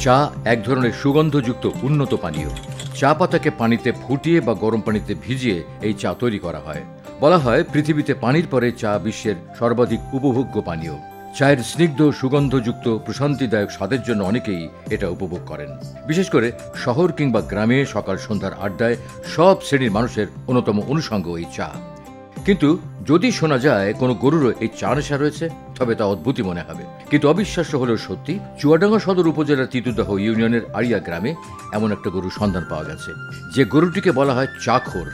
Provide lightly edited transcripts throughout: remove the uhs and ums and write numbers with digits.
চা এক ধরনের সুগন্ধযুক্ত উন্নত পানীয়। চা পাতাকে পানিতে ফুটিয়ে বা গরম পানিতে ভিজিয়ে এই চা তৈরি করা হয়। বলা হয় পৃথিবীতে পানির পরে চা বিশ্বের সর্বাধিক উপভোগ্য পানীয়। চায়ের স্নিগ্ধ সুগন্ধযুক্ত প্রশান্তিদায়ক স্বাদের জন্য অনেকেই এটা উপভোগ করেন। বিশেষ করে শহর কিংবা গ্রামে সকাল সন্ধ্যার আড্ডায় সব শ্রেণীর মানুষের অন্যতম অনুষঙ্গ এই চা। কিন্তু যদি শোনা যায় কোনো গরুরও এই চা নেশা রয়েছে, তবে তা অদ্ভুতই মনে হবে। কিন্তু অবিশ্বাস্য হলেও সত্যি, চুয়াডাঙ্গা সদর উপজেলার তিতুদাহ ইউনিয়নের আড়িয়া গ্রামে এমন একটা গরুর সন্ধান পাওয়া গেছে, যে গরুটিকে বলা হয় চাখোর।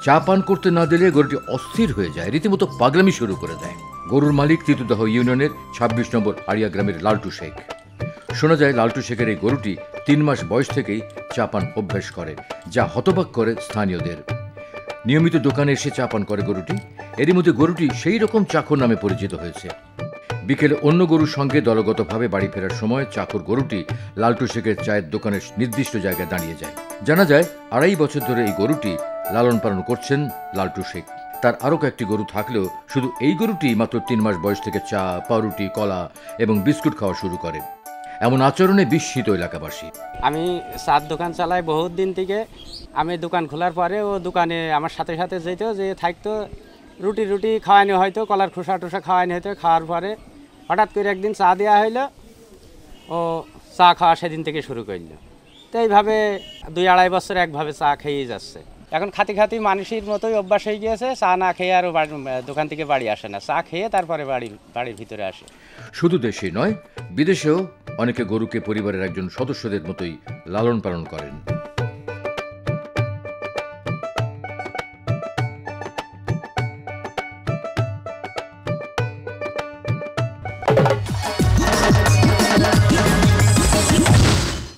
চা পান করতে না দিলে গরুটি অস্থির হয়ে যায়, রীতিমতো পাগলামি শুরু করে দেয়। গরুর মালিক তিতুদাহ ইউনিয়নের ২৬ নম্বর আড়িয়া গ্রামের লালটু শেখ। শোনা যায় লালটু শেখের এই গরুটি ৩ মাস বয়স থেকেই চা পান অভ্যাস করে, যা হতবাক করে স্থানীয়দের। নিয়মিত দোকানে এসে চা পান করে গরুটি। এরই মধ্যে গরুটি সেই রকম চাখর নামে পরিচিত হয়েছে। বিকেলে অন্য গরুর সঙ্গে দলগতভাবে বাড়ি ফেরার সময় চাখর গরুটি লালটু শেখের চায়ের দোকানের নির্দিষ্ট জায়গায় দাঁড়িয়ে যায়। জানা যায় ২.৫ বছর ধরে এই গরুটি লালন পালন করছেন লালটু শেখ। তার আরও কয়েকটি গরু থাকলেও শুধু এই গরুটি মাত্র ৩ মাস বয়স থেকে চা, পাউরুটি, কলা এবং বিস্কুট খাওয়া শুরু করে। এমন আচরণে বিস্মিত এলাকাবাসী। আমি চার দোকান চালাই বহুত দিন থেকে। আমি দোকান খোলার পরে ও দোকানে আমার সাথে সাথে যেত, যে থাকতো রুটি খাওয়ানো হয়তো, কলার খোসা টোসা খাওয়ানো হয়তো। খাওয়ার পরে হঠাৎ করে একদিন চা দেওয়া হইলো, ও চা খাওয়া সেদিন থেকে শুরু করলো। তো এইভাবে ২-২.৫ বছর একভাবে চা খেয়েই যাচ্ছে। এখন খাতি মানুষের মতোই অভ্যাস হয়ে গিয়েছে। চা না খেয়ে আর দোকান থেকে বাড়ি আসে না, চা খেয়ে তারপরে বাড়ির ভিতরে আসে। শুধু দেশেই নয়, বিদেশেও অনেকে গরুকে পরিবারের একজন সদস্যদের মতোই লালন পালন করেন।